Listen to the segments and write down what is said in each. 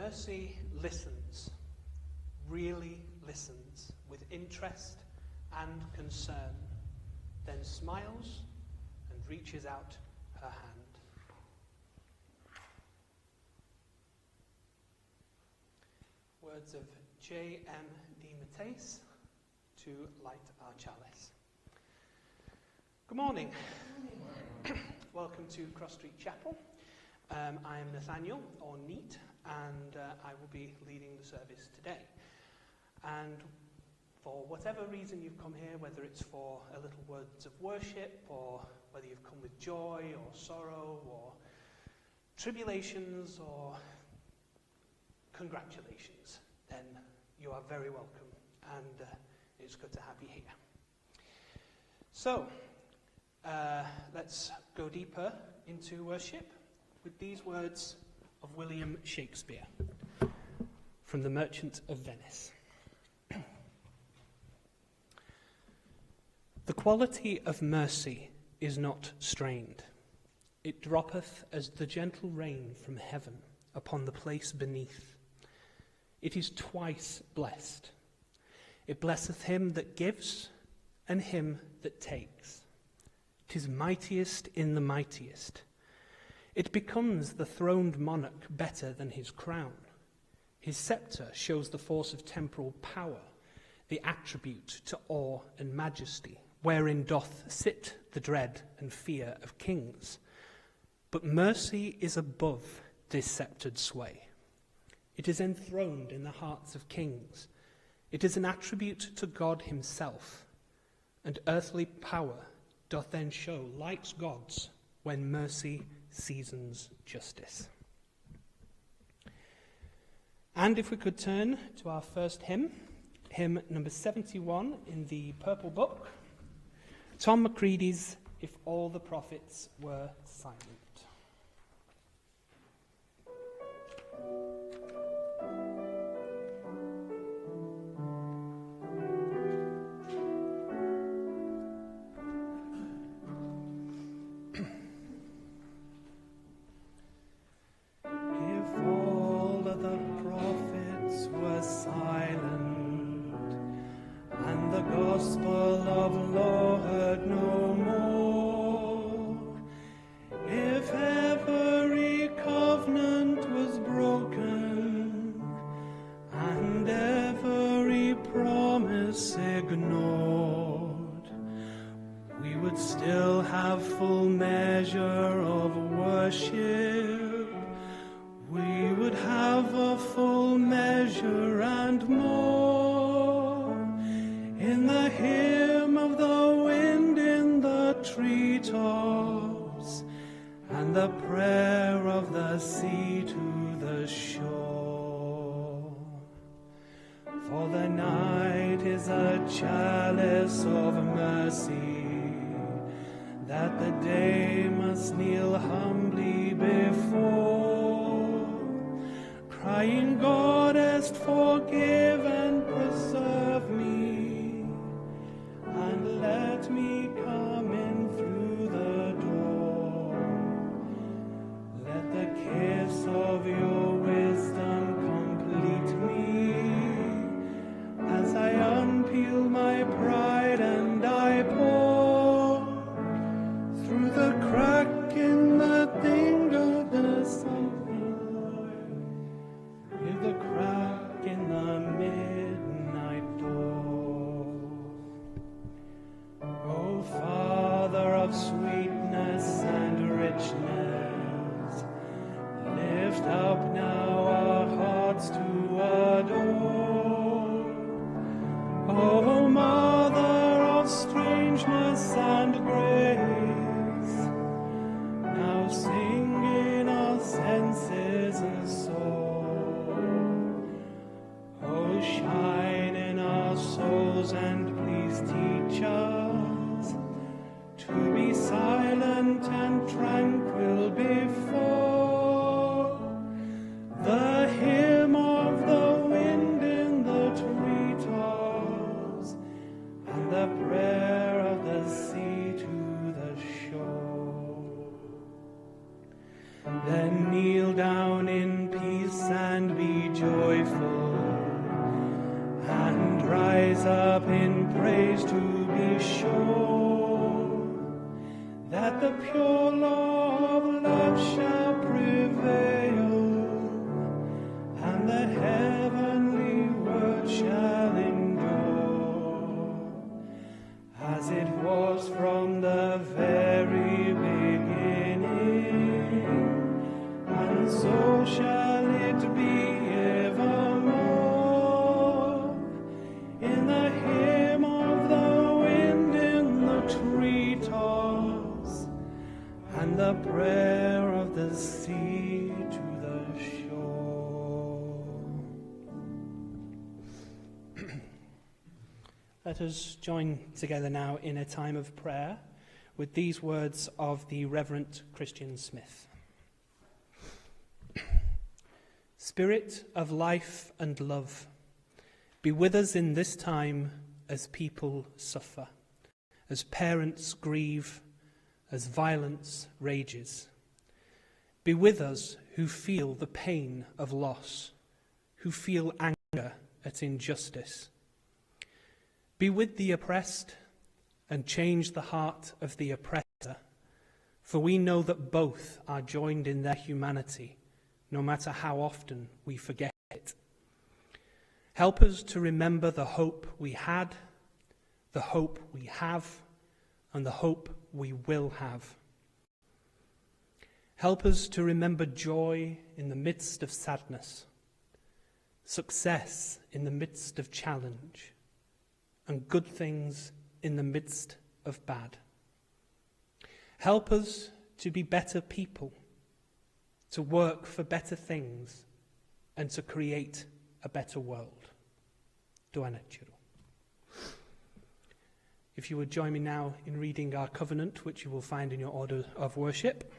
Mercy listens, really listens, with interest and concern, then smiles and reaches out her hand. Words of J.M. D. Mateus to light our chalice. Good morning. Welcome to Cross Street Chapel. I am Nathaniel, or Neat, and I will be leading the service today. And for whatever reason you've come here, whether it's for a little words of worship, or whether you've come with joy or sorrow or tribulations or congratulations, then you are very welcome, and it's good to have you here. So, let's go deeper into worship with these words of William Shakespeare from The Merchant of Venice. The quality of mercy is not strained. It droppeth as the gentle rain from heaven upon the place beneath. It is twice blessed. It blesseth him that gives and him that takes. 'Tis mightiest in the mightiest. It becomes the throned monarch better than his crown. His sceptre shows the force of temporal power, the attribute to awe and majesty, wherein doth sit the dread and fear of kings. But mercy is above this sceptred sway. It is enthroned in the hearts of kings. It is an attribute to God himself, and earthly power doth then show like God's when mercy seasons justice. And if we could turn to our first hymn, hymn number 71 in the purple book, Tom Macready's If All the Prophets Were Silent. Then kneel down in peace and be joyful, and rise up in praise to be sure that the pure law of love shall prevail, and the heavenly word shall endure, as it was from the very beginning, and so shall it be evermore. In the hymn of the wind in the treetops, and the prayer of the sea to the shore. Let us join together now in a time of prayer with these words of the Reverend Christian Smith. Spirit of life and love, be with us in this time as people suffer, as parents grieve, as violence rages. Be with us who feel the pain of loss, who feel anger at injustice. Be with the oppressed and change the heart of the oppressor, for we know that both are joined in their humanity, no matter how often we forget it. Help us to remember the hope we had, the hope we have, and the hope we will have. Help us to remember joy in the midst of sadness, success in the midst of challenge, and good things in the midst of bad. Help us to be better people, to work for better things, and to create a better world. Doanetjuru. If you would join me now in reading our covenant, which you will find in your order of worship.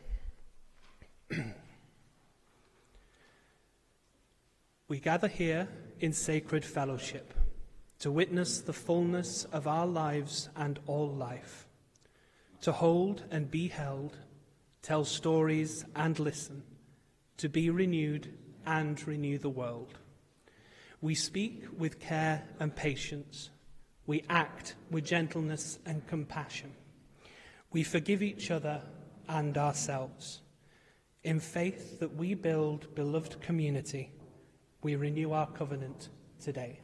We gather here in sacred fellowship to witness the fullness of our lives and all life, to hold and be held, tell stories and listen, to be renewed and renew the world. We speak with care and patience. We act with gentleness and compassion. We forgive each other and ourselves. In faith that we build beloved community, we renew our covenant today.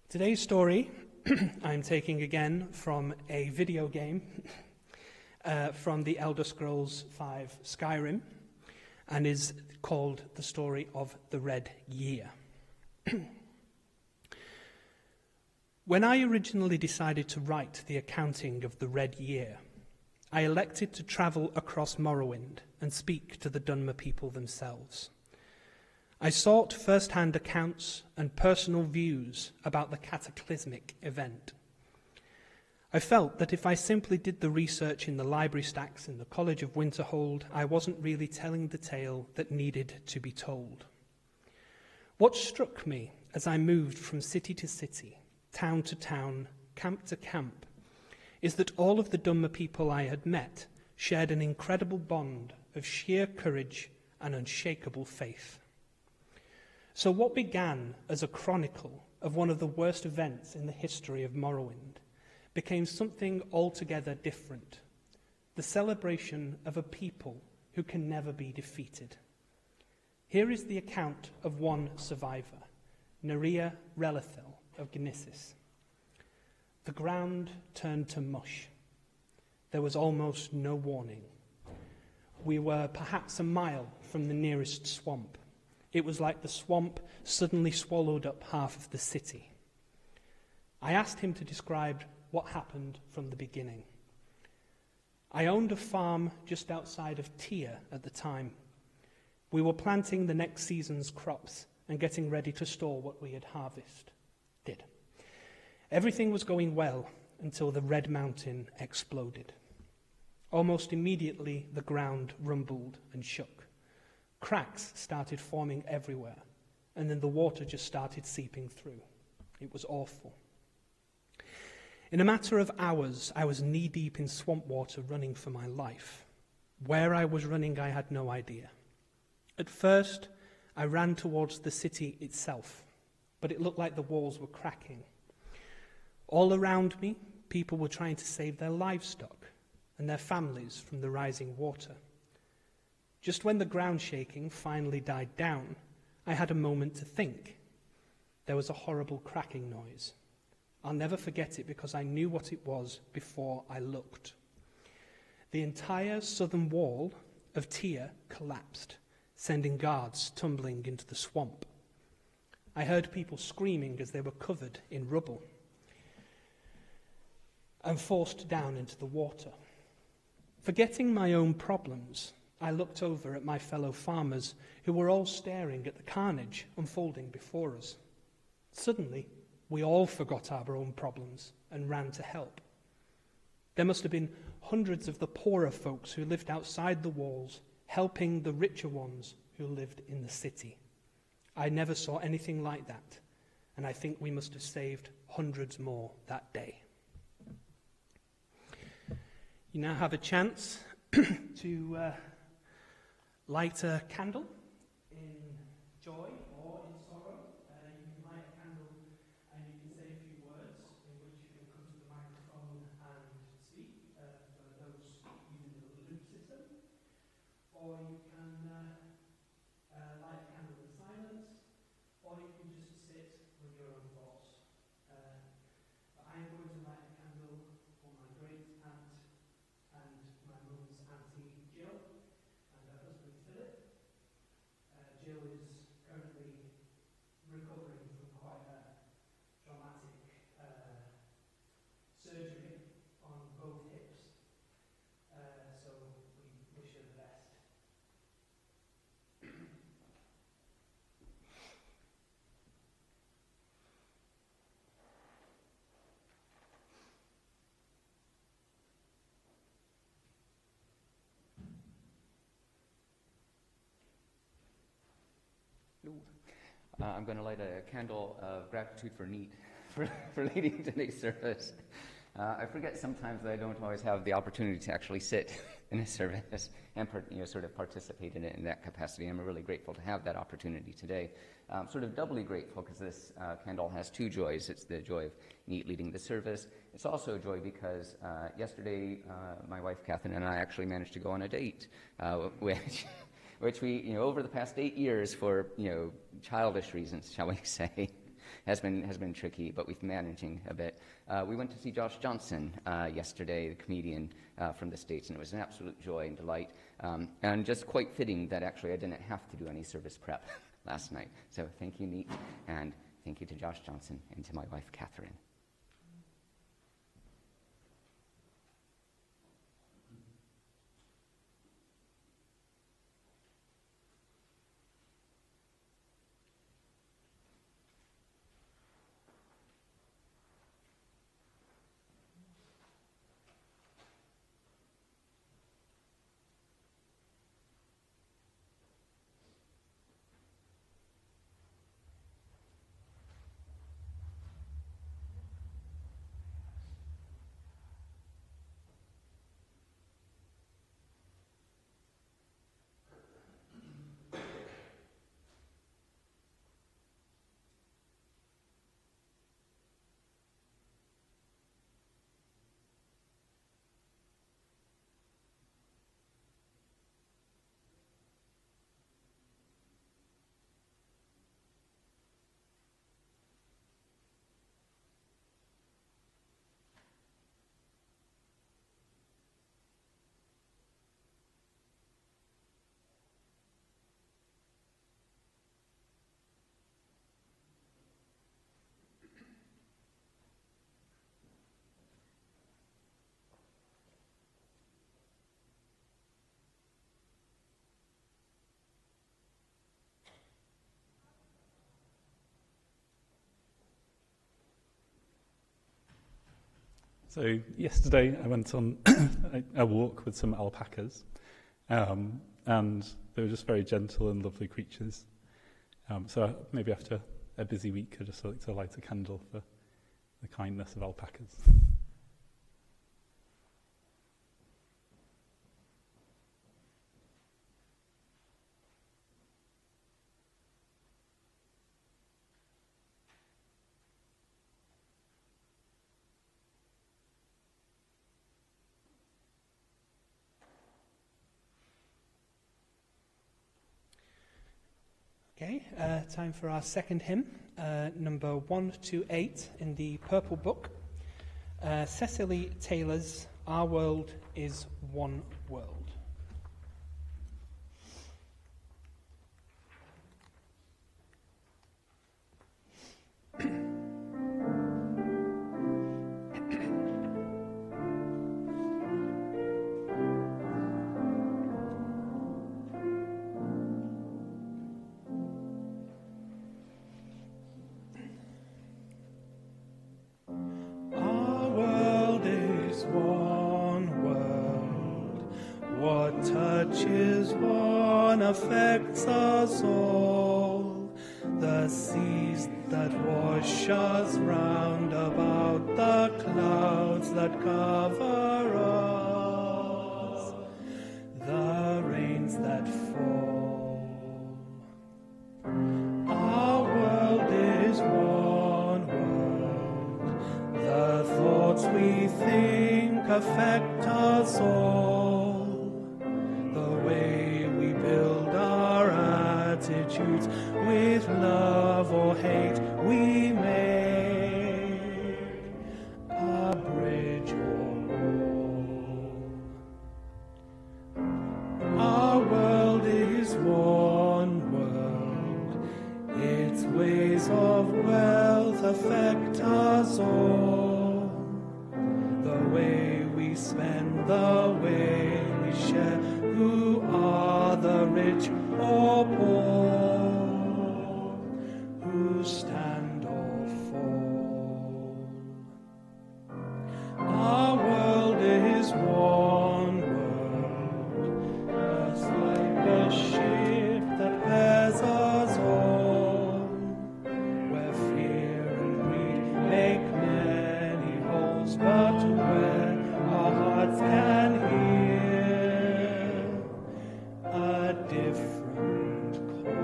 Today's story I'm taking again from a video game from the Elder Scrolls V Skyrim, and is called The Story of the Red Year. When I originally decided to write the accounting of the Red Year, I elected to travel across Morrowind and speak to the Dunmer people themselves. I sought first-hand accounts and personal views about the cataclysmic event. I felt that if I simply did the research in the library stacks in the College of Winterhold, I wasn't really telling the tale that needed to be told. What struck me as I moved from city to city, town to town, camp to camp, is that all of the Dunmer people I had met shared an incredible bond of sheer courage and unshakable faith. So what began as a chronicle of one of the worst events in the history of Morrowind became something altogether different, the celebration of a people who can never be defeated. Here is the account of one survivor, Neria Relethil of Gnissis. The ground turned to mush. There was almost no warning. We were perhaps a mile from the nearest swamp. It was like the swamp suddenly swallowed up half of the city. I asked him to describe what happened from the beginning. I owned a farm just outside of Tyr at the time. We were planting the next season's crops and getting ready to store what we had harvested. Everything was going well until the Red Mountain exploded. Almost immediately, the ground rumbled and shook. Cracks started forming everywhere, and then the water just started seeping through. It was awful. In a matter of hours, I was knee-deep in swamp water running for my life. Where I was running, I had no idea. At first, I ran towards the city itself, but it looked like the walls were cracking. All around me, people were trying to save their livestock and their families from the rising water. Just when the ground shaking finally died down, I had a moment to think. There was a horrible cracking noise. I'll never forget it because I knew what it was before I looked. The entire southern wall of Tyre collapsed, sending guards tumbling into the swamp. I heard people screaming as they were covered in rubble and forced down into the water. Forgetting my own problems, I looked over at my fellow farmers who were all staring at the carnage unfolding before us. Suddenly, we all forgot our own problems and ran to help. There must have been hundreds of the poorer folks who lived outside the walls, helping the richer ones who lived in the city. I never saw anything like that, and I think we must have saved hundreds more that day. You now have a chance to light a candle in joy or in sorrow. You can light a candle and you can say a few words in which you can come to the microphone and speak for those using the loop system. Or you can light a candle in silence, or you can just sit with your own thoughts. But I am going to light a candle for my great aunt and my mum's auntie Jill and her husband Philip. Jill is currently recovering from quite a traumatic surgery on both hips, so we wish her the best. I'm going to light a candle of gratitude for Neat for leading today's service. I forget sometimes that I don't always have the opportunity to actually sit in a service and sort of participate in it in that capacity. I'm really grateful to have that opportunity today. Sort of doubly grateful because this candle has two joys. It's the joy of Neat leading the service. It's also a joy because yesterday my wife Catherine and I actually managed to go on a date, which we, over the past 8 years for, childish reasons, shall we say, has been tricky, but we've been managing a bit. We went to see Josh Johnson yesterday, the comedian from the States, and it was an absolute joy and delight, and just quite fitting that actually I didn't have to do any service prep last night. So thank you, Neat, and thank you to Josh Johnson and to my wife, Catherine. So yesterday I went on a walk with some alpacas, and they were just very gentle and lovely creatures. So maybe after a busy week I'd just like to light a candle for the kindness of alpacas. Okay, time for our second hymn, number 128 in the Purple Book. Cecily Taylor's Our World is One World. Touches one affects us all. The seas that wash us round about, the clouds that cover us, the rains that fall. Our world is one world. The thoughts we think affect us all. Attitudes with love or hate, we make a bridge or wall. Our world is one world. Its ways of wealth affect us all. The way we spend, the way we share, who are the rich or poor, who stand or fall. Our world is one world, just like a ship that bears us on, where fear and greed make many holes, but where our hearts can hear a different call.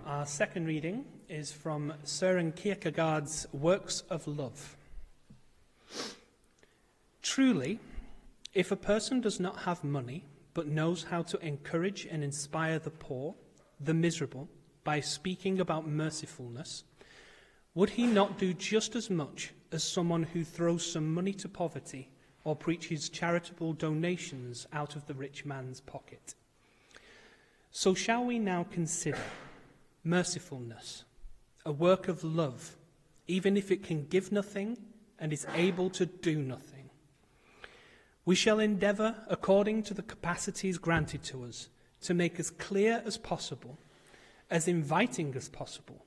Our second reading is from Søren Kierkegaard's Works of Love. Truly, if a person does not have money, but knows how to encourage and inspire the poor, the miserable, by speaking about mercifulness, would he not do just as much as someone who throws some money to poverty or preaches charitable donations out of the rich man's pocket? So shall we now consider mercifulness, a work of love, even if it can give nothing and is able to do nothing. We shall endeavour, according to the capacities granted to us, to make as clear as possible, as inviting as possible,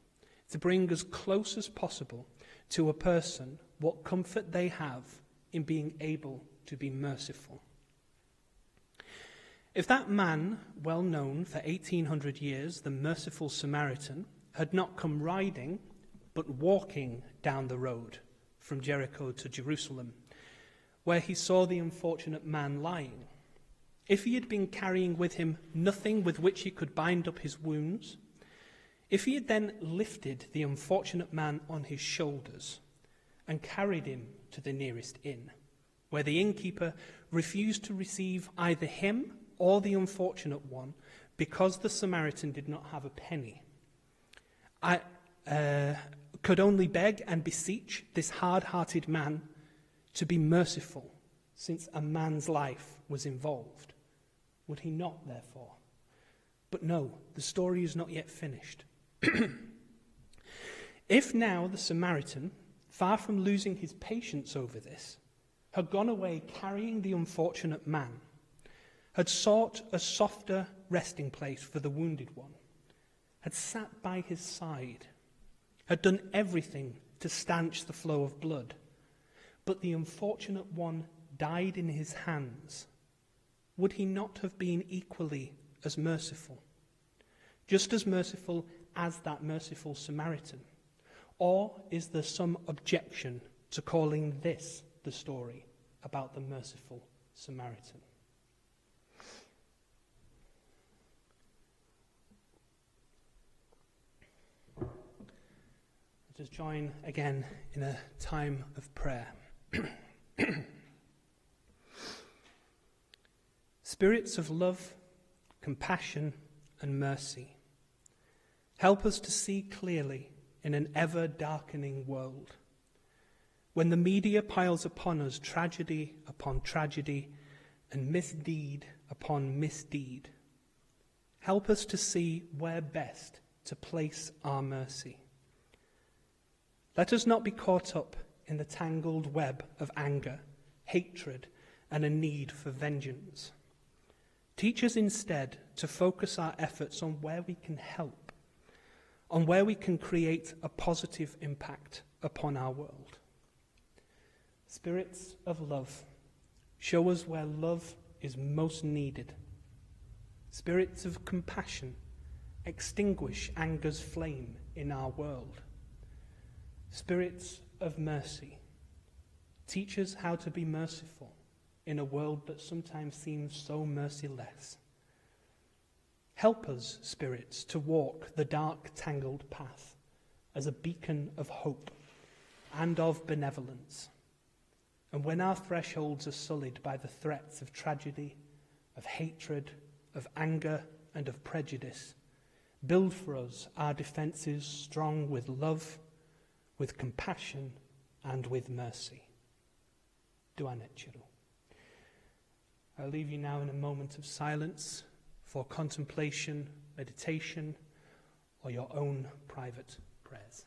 to bring as close as possible to a person what comfort they have in being able to be merciful. If that man, well known for 1800 years, the merciful Samaritan, had not come riding, but walking down the road from Jericho to Jerusalem, where he saw the unfortunate man lying, if he had been carrying with him nothing with which he could bind up his wounds, if he had then lifted the unfortunate man on his shoulders and carried him to the nearest inn, where the innkeeper refused to receive either him or the unfortunate one because the Samaritan did not have a penny, I could only beg and beseech this hard-hearted man to be merciful, since a man's life was involved. Would he not, therefore? But no, the story is not yet finished. If now the Samaritan, far from losing his patience over this, had gone away carrying the unfortunate man, had sought a softer resting place for the wounded one, had sat by his side, had done everything to stanch the flow of blood, but the unfortunate one died in his hands, would he not have been equally as merciful? Just as merciful as that merciful Samaritan? Or is there some objection to calling this the story about the merciful Samaritan? Let us join again in a time of prayer. Spirits of love, compassion, and mercy, help us to see clearly in an ever-darkening world. When the media piles upon us tragedy upon tragedy and misdeed upon misdeed, help us to see where best to place our mercy. Let us not be caught up in the tangled web of anger, hatred, and a need for vengeance. Teach us instead to focus our efforts on where we can help, on where we can create a positive impact upon our world. Spirits of love, show us where love is most needed. Spirits of compassion, extinguish anger's flame in our world. Spirits of mercy, teach us how to be merciful in a world that sometimes seems so merciless. Help us, spirits, to walk the dark, tangled path as a beacon of hope and of benevolence. And when our thresholds are sullied by the threats of tragedy, of hatred, of anger, and of prejudice, build for us our defences strong with love, with compassion, and with mercy. Duanetchiru. I'll leave you now in a moment of silence for contemplation, meditation, or your own private prayers.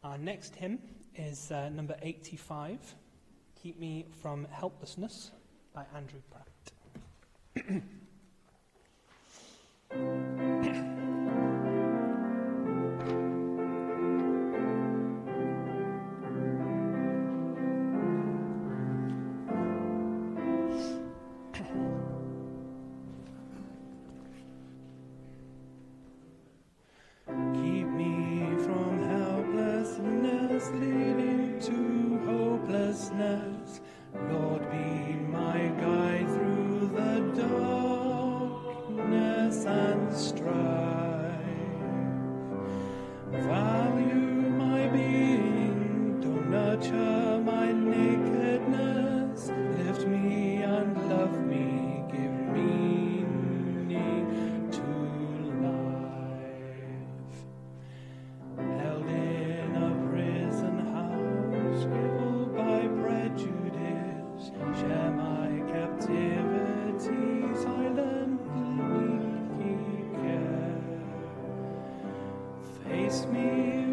Our next hymn is number 85, Keep Me From Helplessness, by Andrew Pratt. Keep me from helplessness, leading to hopelessness. Lord, be my guide through the darkness and strife. Value my being, don't nurture my nakedness. Lift me and love me, give meaning to life. Held in a prison house, crippled by prejudice, share my captivity, silently keep care. Face me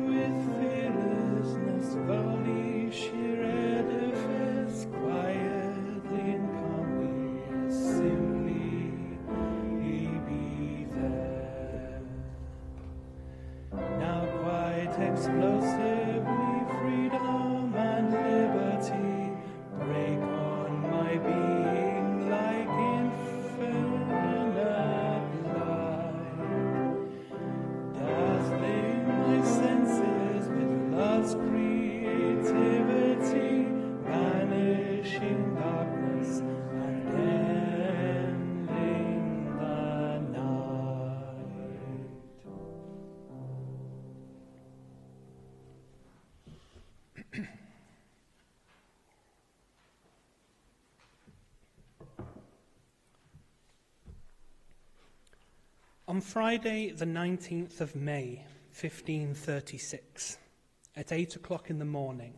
with fearlessness, valley, sheer edifice, quietly and calmly, simply be there. Now quite explosively, freedom and liberty break on my being like infinite light, dazzling my senses with love's creativity, banishing darkness and ending the night. On Friday, the 19th of May, 1536, at 8 o'clock in the morning,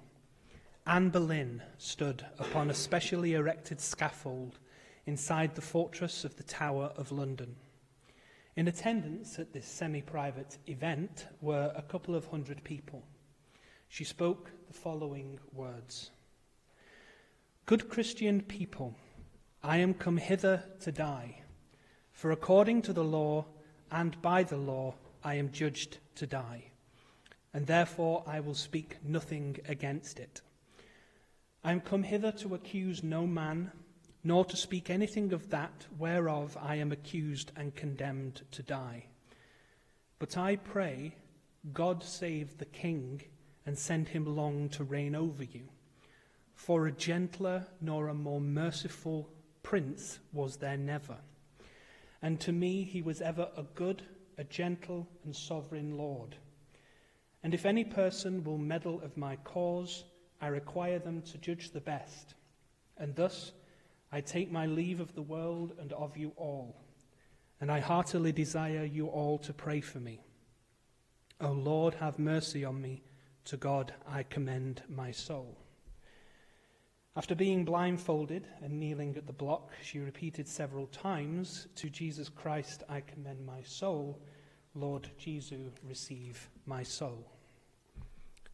Anne Boleyn stood upon a specially erected scaffold inside the fortress of the Tower of London. In attendance at this semi-private event were a couple of hundred people. She spoke the following words: "Good Christian people, I am come hither to die, for according to the law and by the law I am judged to die, and therefore I will speak nothing against it. I am come hither to accuse no man, nor to speak anything of that whereof I am accused and condemned to die. But I pray God save the King, and send him long to reign over you. For a gentler nor a more merciful prince was there never. And to me he was ever a good, a gentle, and sovereign lord. And if any person will meddle of my cause, I require them to judge the best. And thus I take my leave of the world and of you all. And I heartily desire you all to pray for me. O Lord, have mercy on me. To God I commend my soul." After being blindfolded and kneeling at the block, she repeated several times, "To Jesus Christ I commend my soul. Lord Jesus, receive my soul."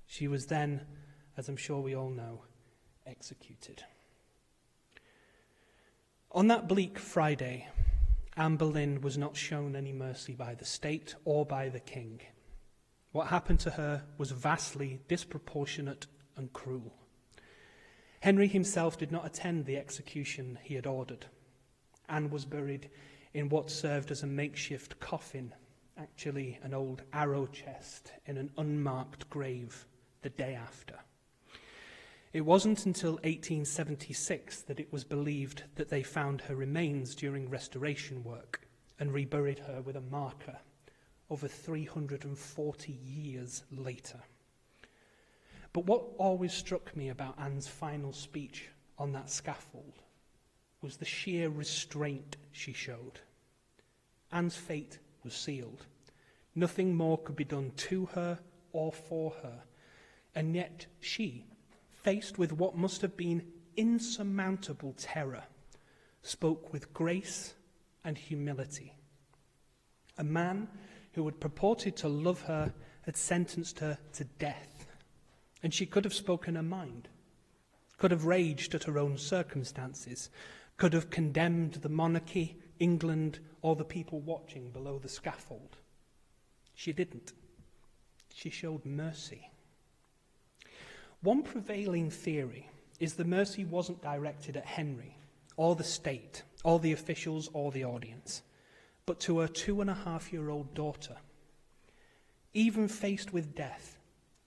She was then, as I'm sure we all know, executed. On that bleak Friday, Anne Boleyn was not shown any mercy by the state or by the king. What happened to her was vastly disproportionate and cruel. Henry himself did not attend the execution he had ordered. Anne was buried in what served as a makeshift coffin, actually an old arrow chest, in an unmarked grave the day after. It wasn't until 1876 that it was believed that they found her remains during restoration work and reburied her with a marker over 340 years later. But what always struck me about Anne's final speech on that scaffold was the sheer restraint she showed. Anne's fate was sealed. Nothing more could be done to her or for her. And yet she, faced with what must have been insurmountable terror, spoke with grace and humility. A man who had purported to love her had sentenced her to death And she could have spoken her mind, could have raged at her own circumstances, could have condemned the monarchy, England, or the people watching below the scaffold. She didn't. She showed mercy. One prevailing theory is the mercy wasn't directed at Henry, or the state, or the officials, or the audience, but to her 2.5-year-old daughter. Even faced with death,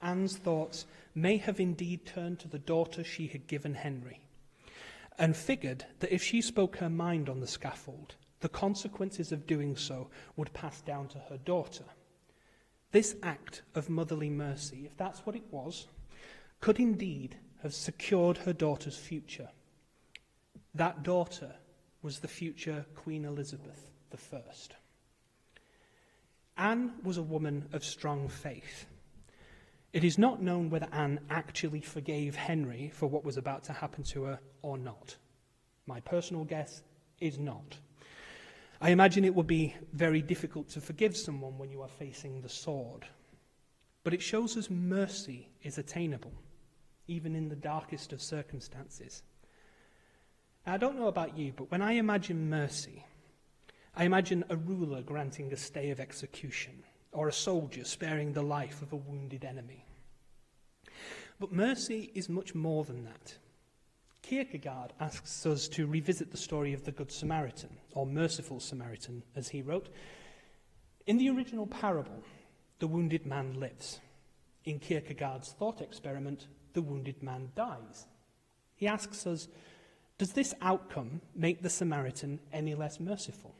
Anne's thoughts may have indeed turned to the daughter she had given Henry, and figured that if she spoke her mind on the scaffold, the consequences of doing so would pass down to her daughter. This act of motherly mercy, if that's what it was, could indeed have secured her daughter's future. That daughter was the future Queen Elizabeth I. Anne was a woman of strong faith. It is not known whether Anne actually forgave Henry for what was about to happen to her or not. My personal guess is not. I imagine it would be very difficult to forgive someone when you are facing the sword. But it shows us mercy is attainable, even in the darkest of circumstances. Now, I don't know about you, but when I imagine mercy, I imagine a ruler granting a stay of execution, or a soldier sparing the life of a wounded enemy. But mercy is much more than that. Kierkegaard asks us to revisit the story of the Good Samaritan, or Merciful Samaritan, as he wrote. In the original parable, the wounded man lives. In Kierkegaard's thought experiment, the wounded man dies. He asks us, does this outcome make the Samaritan any less merciful?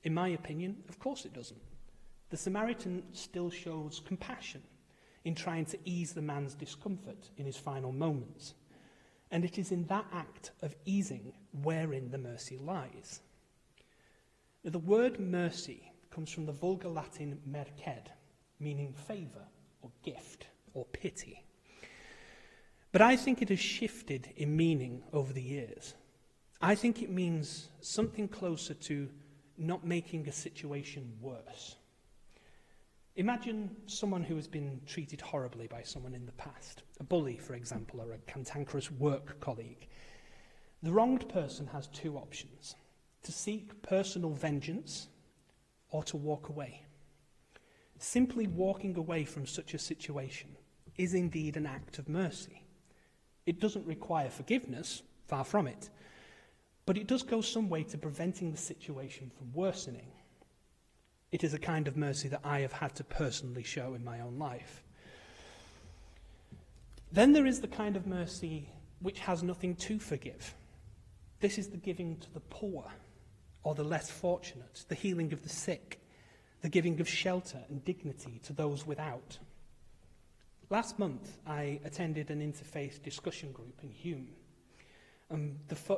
In my opinion, of course it doesn't. The Samaritan still shows compassion in trying to ease the man's discomfort in his final moments. And it is in that act of easing wherein the mercy lies. Now, the word mercy comes from the vulgar Latin merced, meaning favour or gift or pity. But I think it has shifted in meaning over the years. I think it means something closer to not making a situation worse. Imagine someone who has been treated horribly by someone in the past, a bully, for example, or a cantankerous work colleague. The wronged person has two options: to seek personal vengeance or to walk away. Simply walking away from such a situation is indeed an act of mercy. It doesn't require forgiveness, far from it, but it does go some way to preventing the situation from worsening. It is a kind of mercy that I have had to personally show in my own life. Then there is the kind of mercy which has nothing to forgive. This is the giving to the poor or the less fortunate, the healing of the sick, the giving of shelter and dignity to those without. Last month, I attended an interfaith discussion group in Hume.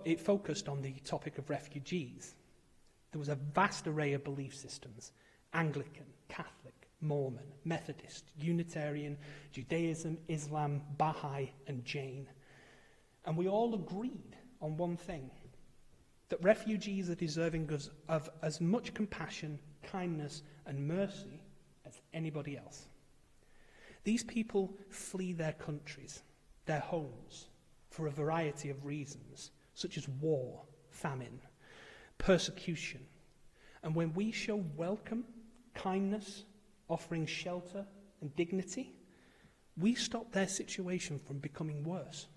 It focused on the topic of refugees. There was a vast array of belief systems: Anglican, Catholic, Mormon, Methodist, Unitarian, Judaism, Islam, Baha'i, and Jain. And we all agreed on one thing: that refugees are deserving of as much compassion, kindness, and mercy as anybody else. These people flee their countries, their homes, for a variety of reasons, such as war, famine, persecution. And when we show welcome, kindness, offering shelter and dignity, we stop their situation from becoming worse.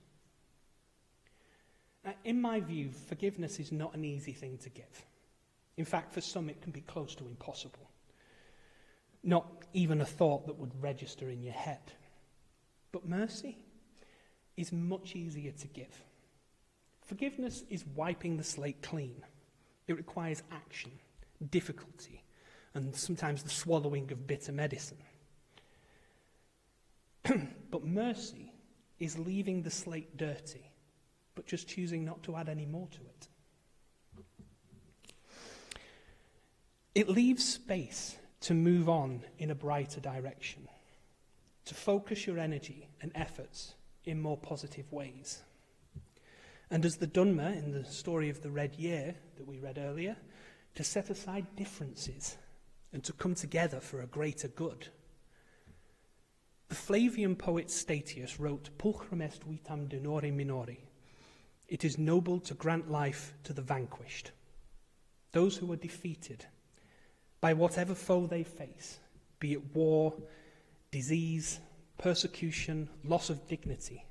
In my view, forgiveness is not an easy thing to give. In fact, for some it can be close to impossible. Not even a thought that would register in your head. But mercy is much easier to give. Forgiveness is wiping the slate clean. It requires action, difficulty, and sometimes the swallowing of bitter medicine. But mercy is leaving the slate dirty, but just choosing not to add any more to it. It leaves space to move on in a brighter direction, to focus your energy and efforts in more positive ways. And as the Dunmer in the story of the Red Year that we read earlier, to set aside differences and to come together for a greater good. The Flavian poet Statius wrote, Pulchrum est vitam donore minori. It is noble to grant life to the vanquished. Those who are defeated by whatever foe they face, be it war, disease, persecution, loss of dignity.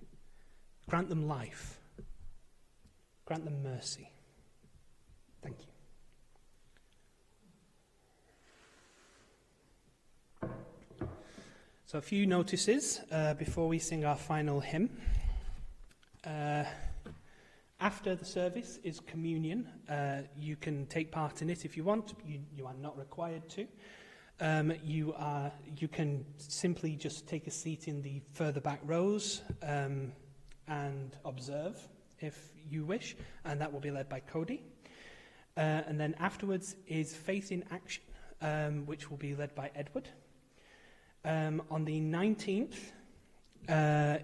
Grant them life. Grant them mercy. Thank you. So a few notices before we sing our final hymn. After the service is communion. You can take part in it if you want. You are not required to. You can simply just take a seat in the further back rows and observe if you wish, and that will be led by Cody. And then afterwards is Faith in Action, which will be led by Edward. On the 19th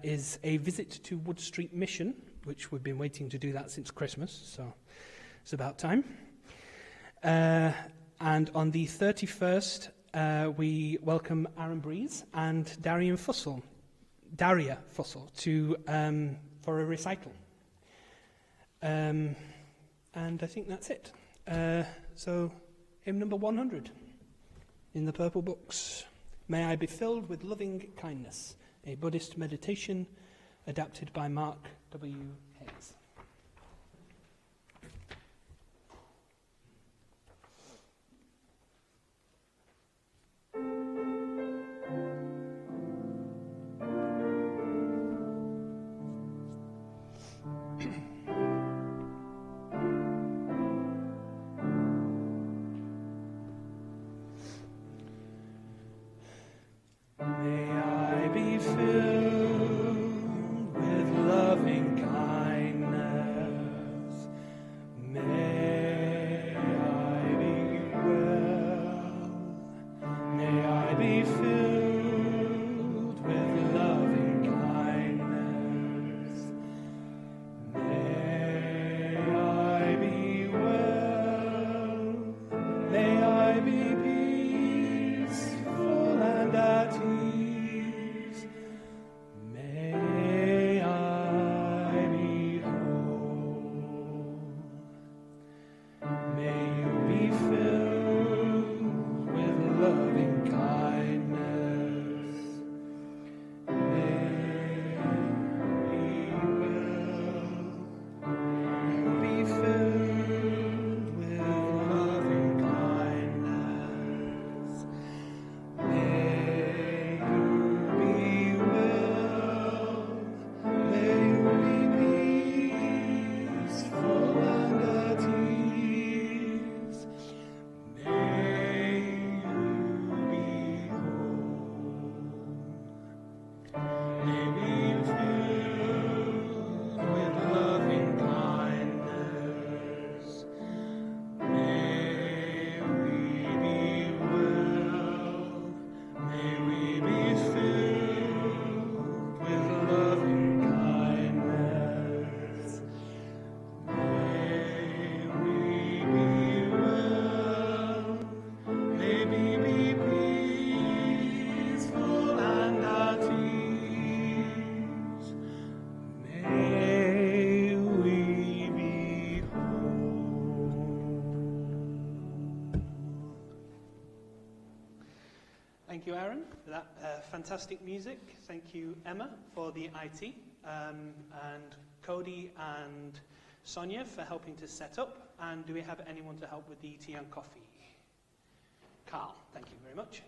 is a visit to Wood Street Mission, which we've been waiting to do that since Christmas, so it's about time. And on the 31st, we welcome Aaron Breeze and Daria Fussell to for a recital. And I think that's it. So hymn number 100 in the purple books. May I be filled with loving kindness, a Buddhist meditation adapted by Mark W. Hayes. May I be filled with loving kindness. May I be well. May I be filled with loving kindness. May I be well. May I be peaceful and at ease. May I be whole. May you be filled with loving kindness. May you be well. May you be filled with loving kindness. May you be well. May you be peaceful and at ease. May you be whole. May we be filled with loving kindness. May we be well. May we be filled with loving kindness. May we be well. May we be peaceful and at ease. May we be whole. Thank you, Aaron, for that fantastic music. Thank you, Emma, for the IT, and Cody and Sonia for helping to set up. And do we have anyone to help with the tea and coffee? Carl, thank you very much.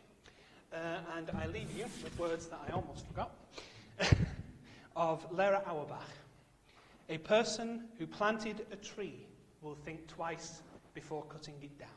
And I leave you with words that I almost forgot, of Lera Auerbach. A person who planted a tree will think twice before cutting it down.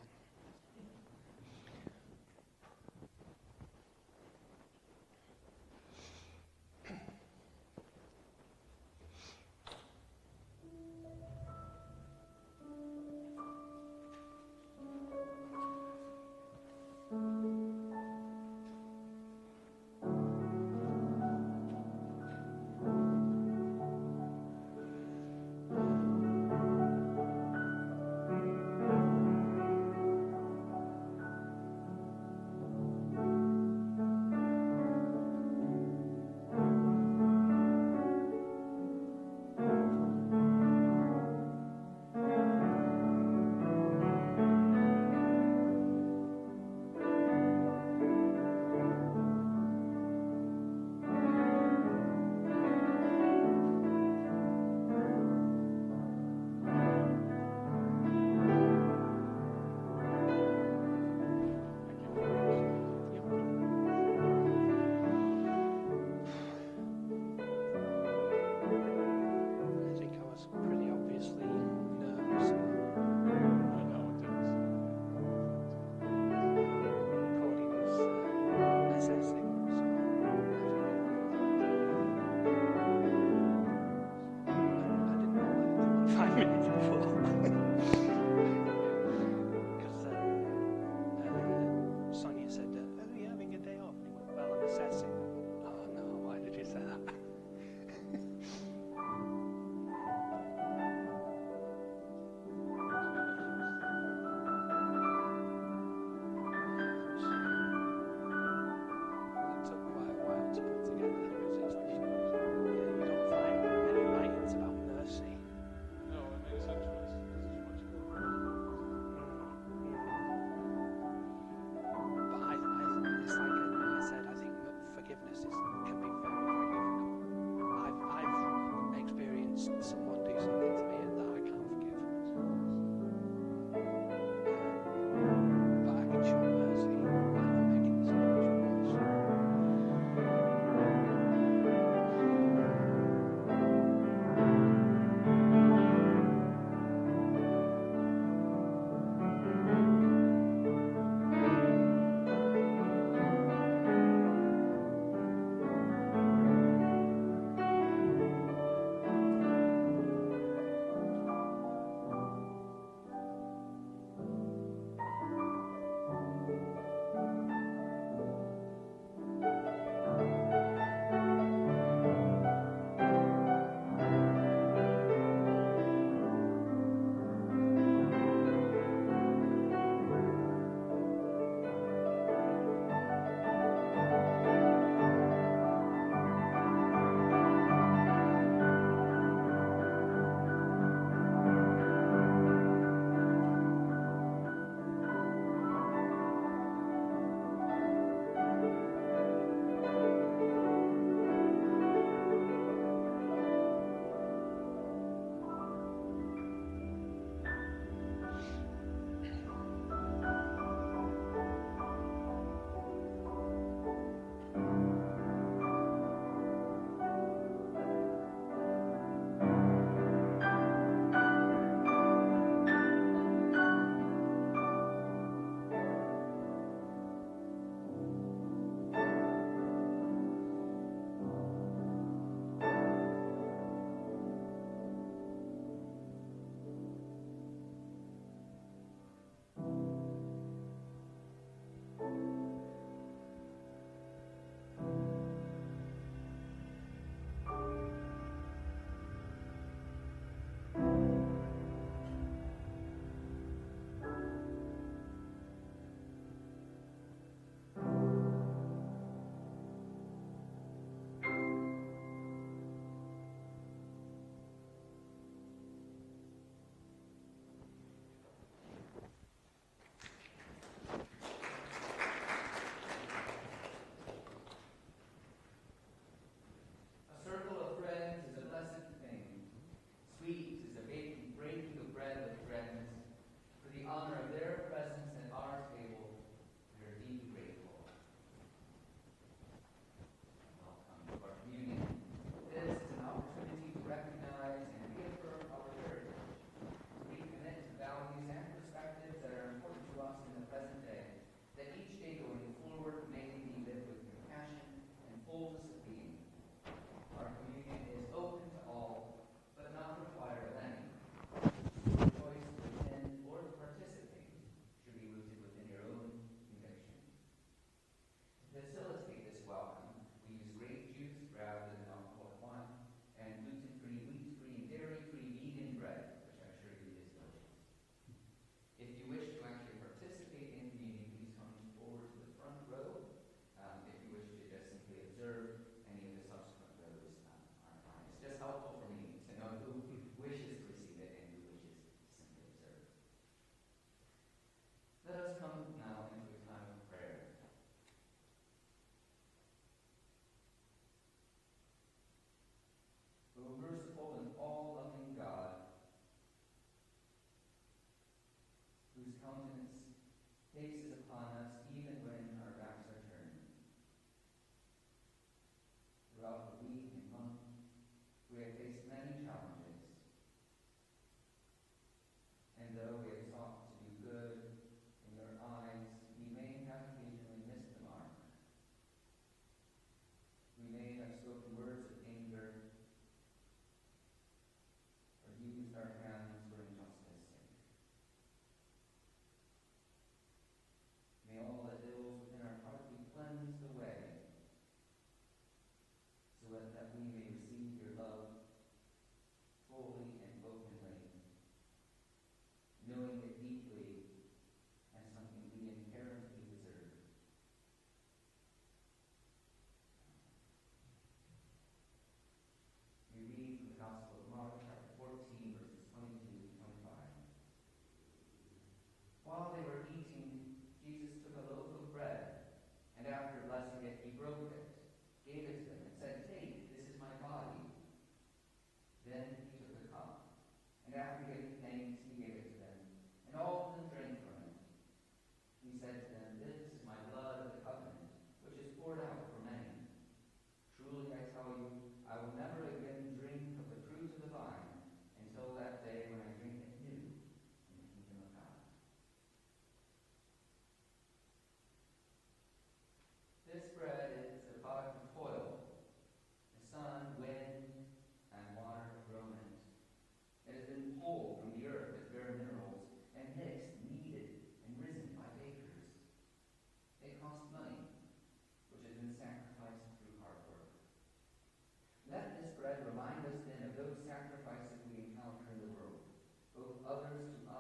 others to